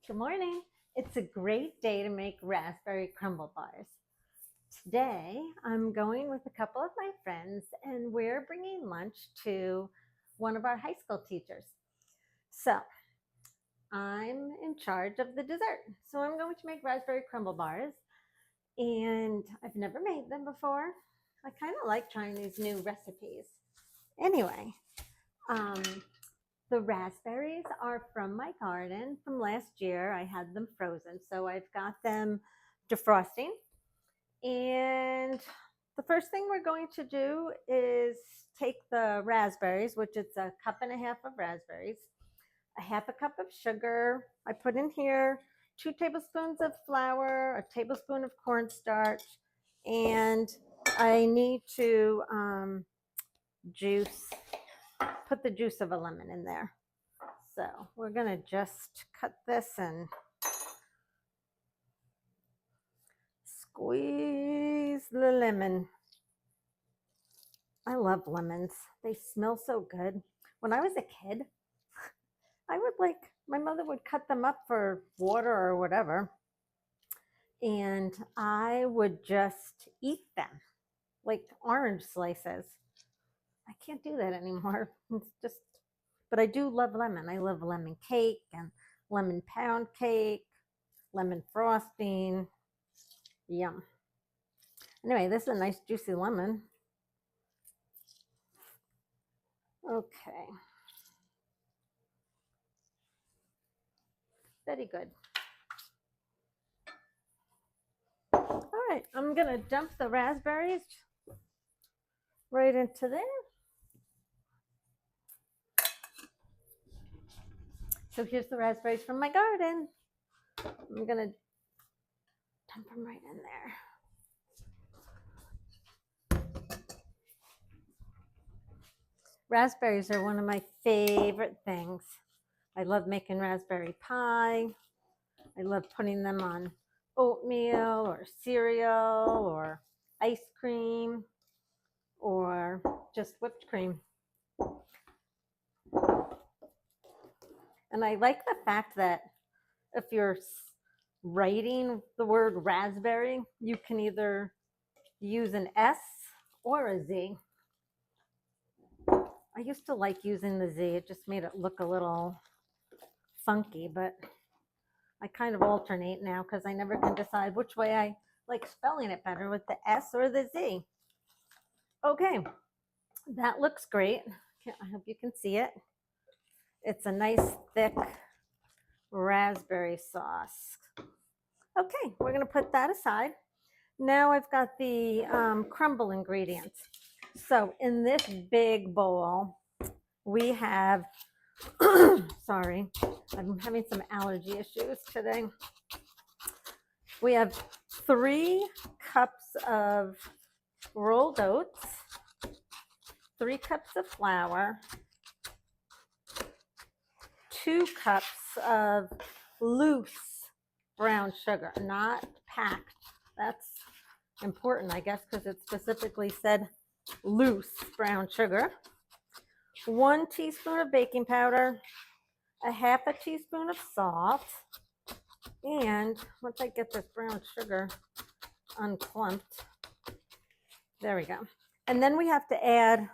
Good morning. It's a great day to make raspberry crumble bars. Today, I'm going with a couple of my friends and we're bringing lunch to one of our high school teachers. So, I'm in charge of the dessert. So, I'm going to make raspberry crumble bars and I've never made them before. I kind of like trying these new recipes. Anyway, um, the raspberries are from my garden from last year. I had them frozen, so I've got them defrosting. And the first thing we're going to do is take the raspberries, which is a cup and a half of raspberries, a half a cup of sugar. I put in here 2 tablespoons of flour, a tablespoon of cornstarch, and I need to put the juice of a lemon in there. So we're going to just cut this and squeeze the lemon. I love lemons. They smell so good. When I was a kid, my mother would cut them up for water or whatever, and I would just eat them like orange slices. I can't do that anymore. It's just, but I do love lemon. I love lemon cake and lemon pound cake, lemon frosting. Yum. Anyway, this is a nice juicy lemon. Okay. Very good. All right, I'm going to dump the raspberries right into there. So here's the raspberries from my garden. I'm going to dump them right in there. Raspberries are one of my favorite things. I love making raspberry pie. I love putting them on oatmeal or cereal or ice cream or just whipped cream. And I like the fact that if you're writing the word raspberry, you can either use an S or a Z. I used to like using the Z. It just made it look a little funky, but I kind of alternate now because I never can decide which way I like spelling it better, with the S or the Z. Okay, that looks great. I hope you can see it. It's a nice thick raspberry sauce. Okay, we're going to put that aside. Now I've got the crumble ingredients. So in this big bowl, we have, sorry, I'm having some allergy issues today. We have 3 cups of rolled oats, 3 cups of flour, 2 cups of loose brown sugar, not packed. That's important, I guess, because it specifically said loose brown sugar. 1 teaspoon of baking powder, a half a teaspoon of salt, and once I get this brown sugar unclumped, there we go. And then we have to add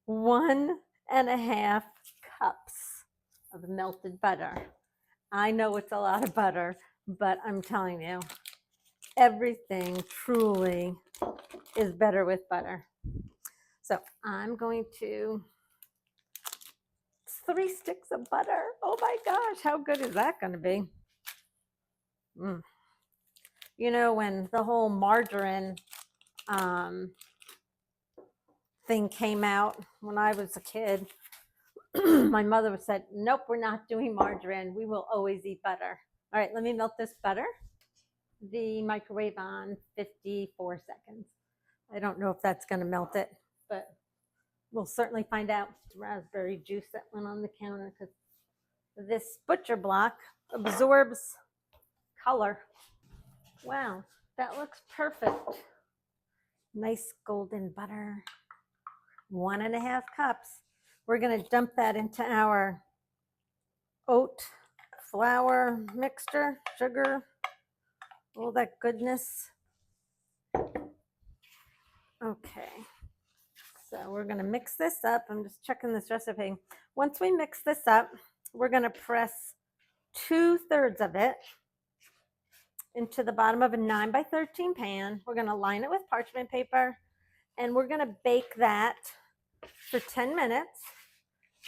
1.5 cups of melted butter. I know it's a lot of butter, but I'm telling you, everything truly is better with butter. So I'm going to, 3 sticks of butter. Oh my gosh, how good is that going to be? You know, when the whole margarine thing came out when I was a kid, my mother said, nope, we're not doing margarine. We will always eat butter. All right, let me melt this butter. The microwave on 54 seconds. I don't know if that's going to melt it, but we'll certainly find out. Raspberry juice that went on the counter because this butcher block absorbs color. Wow, that looks perfect. Nice golden butter. 1.5 cups. We're going to dump that into our oat flour mixture, sugar, all that goodness. Okay, so we're going to mix this up. I'm just checking this recipe. Once we mix this up, we're going to press 2/3 of it into the bottom of a 9 by 13 pan. We're going to line it with parchment paper, and we're going to bake that for 10 minutes.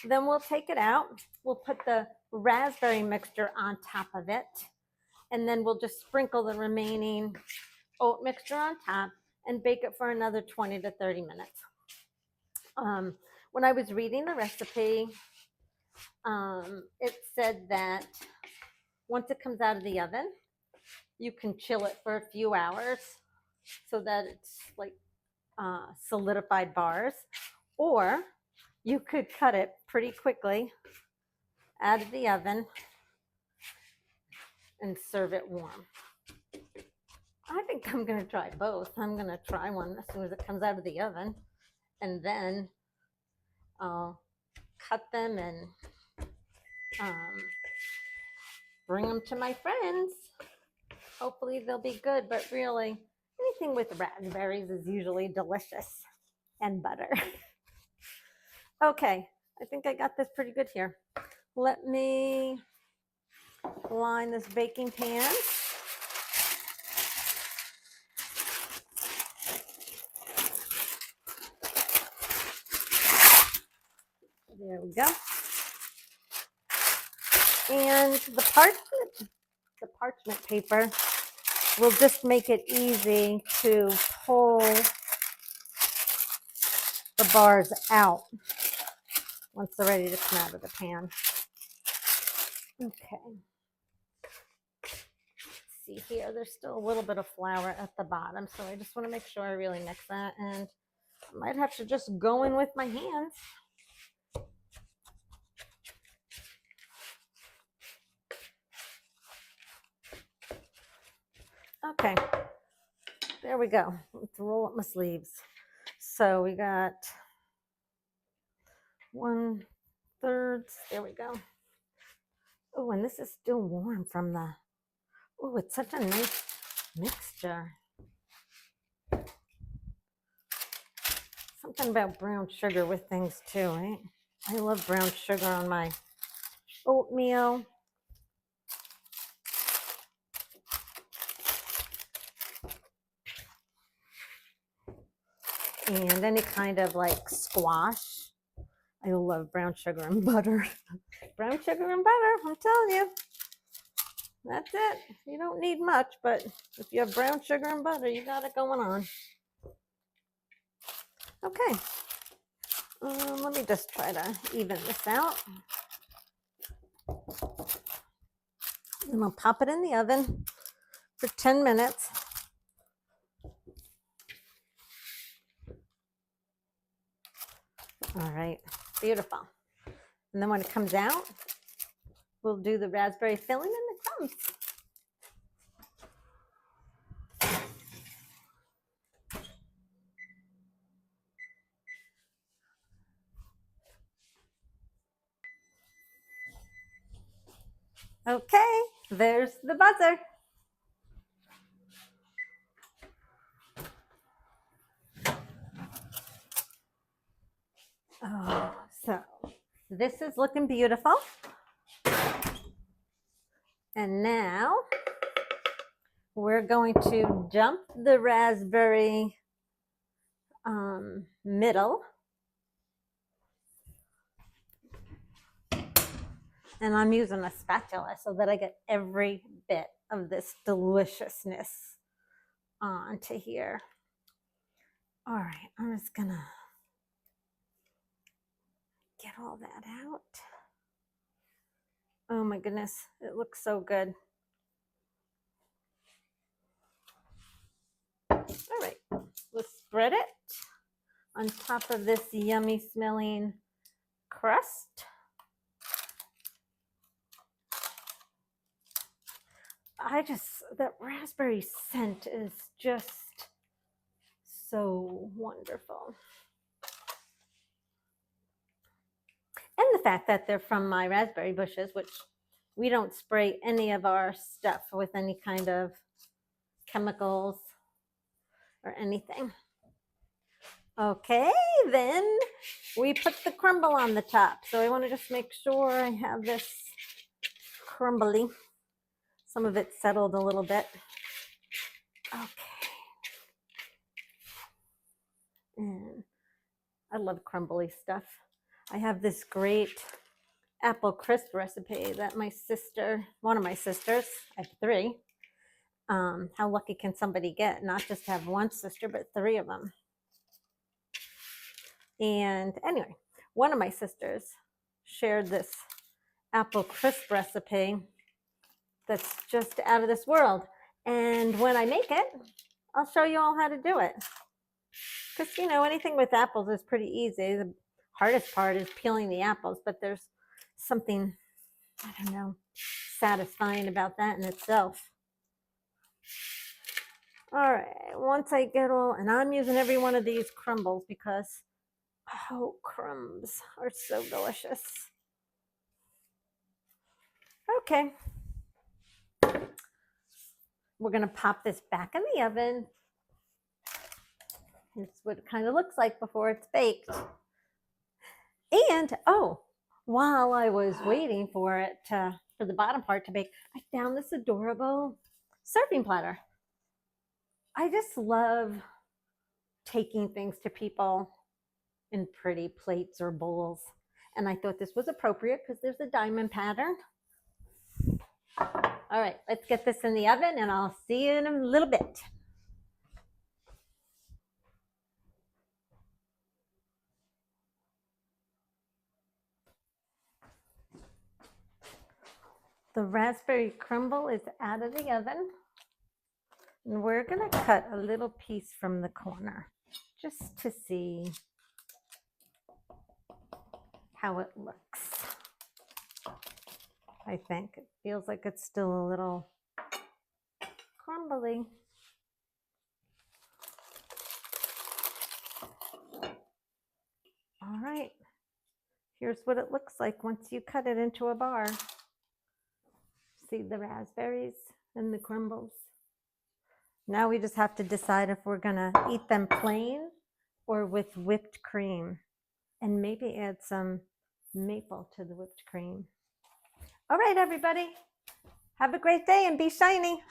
Then we'll take it out. We'll put the raspberry mixture on top of it, and then we'll just sprinkle the remaining oat mixture on top and bake it for another 20 to 30 minutes. When I was reading the recipe, it said that once it comes out of the oven, you can chill it for a few hours so that it's like solidified bars, or you could cut it pretty quickly out of the oven and serve it warm. I think I'm going to try both. I'm going to try one as soon as it comes out of the oven, and then I'll cut them and bring them to my friends. Hopefully they'll be good, but really anything with raspberries is usually delicious, and butter. Okay, I think I got this pretty good here. Let me line this baking pan. There we go. And the parchment paper will just make it easy to pull the bars out once they're ready to come out of the pan. Okay. Let's see here. There's still a little bit of flour at the bottom, so I just want to make sure I really mix that, and I might have to just go in with my hands. Okay, there we go. Let's roll up my sleeves. So we got 1/3. There we go. Oh, and this is still warm from the, oh, it's such a nice mixture. Something about brown sugar with things too, right? I love brown sugar on my oatmeal. And any kind of like squash. I love brown sugar and butter. Brown sugar and butter, I'm telling you. That's it. You don't need much, but if you have brown sugar and butter, you got it going on. Okay. Let me just try to even this out. And I'll pop it in the oven for 10 minutes. All right, beautiful. And then when it comes out, we'll do the raspberry filling and the crumbs. Okay, there's the buzzer. Oh, so this is looking beautiful. And now we're going to dump the raspberry middle. And I'm using a spatula so that I get every bit of this deliciousness onto here. All right, I'm just gonna get all that out. Oh my goodness, it looks so good. All right, let's spread it on top of this yummy smelling crust. That raspberry scent is just so wonderful. And the fact that they're from my raspberry bushes, which We don't spray any of our stuff with any kind of chemicals or anything. Okay, then we put the crumble on the top. So I want to just make sure I have this crumbly. Some of it settled a little bit. Okay. And I love crumbly stuff. I have this great apple crisp recipe that one of my sisters, I have 3. How lucky can somebody get? Not just have one sister, but 3 of them. And anyway, one of my sisters shared this apple crisp recipe that's just out of this world. And when I make it, I'll show you all how to do it. Because, anything with apples is pretty easy. The hardest part is peeling the apples, but there's something, I don't know, satisfying about that in itself. All right, once I get and I'm using every one of these crumbles because, crumbs are so delicious. Okay. We're going to pop this back in the oven. This is what it kind of looks like before it's baked. And, while I was waiting for the bottom part to bake, I found this adorable serving platter. I just love taking things to people in pretty plates or bowls. And I thought this was appropriate because there's a diamond pattern. All right, let's get this in the oven and I'll see you in a little bit. The raspberry crumble is out of the oven. And we're going to cut a little piece from the corner just to see how it looks. I think it feels like it's still a little crumbly. All right, here's what it looks like once you cut it into a bar. See the raspberries and the crumbles? Now we just have to decide if we're gonna eat them plain or with whipped cream, and maybe add some maple to the whipped cream. All right, everybody, have a great day and be shiny.